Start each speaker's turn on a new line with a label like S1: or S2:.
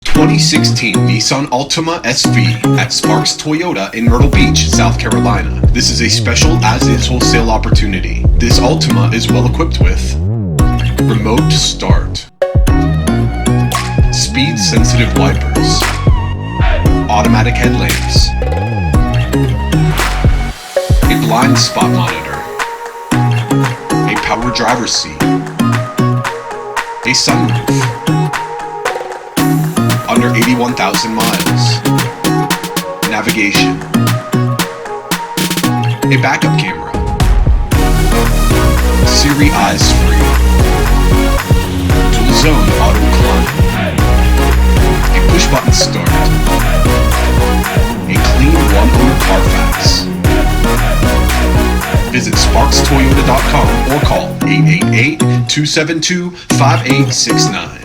S1: 2016 Nissan Altima SV at Sparks Toyota in Myrtle Beach, South Carolina. This is a special as-is wholesale opportunity. This Altima is well equipped with remote start, speed-sensitive wipers, automatic headlamps, a blind spot monitor, a power driver's seat, a sunroof, under 81,000 miles, navigation, a backup camera, SIRI eyes free, dual zone auto climb, a push button start, a clean one-owner CARFAX. Visit sparkstoyota.com or call 888-272-5869.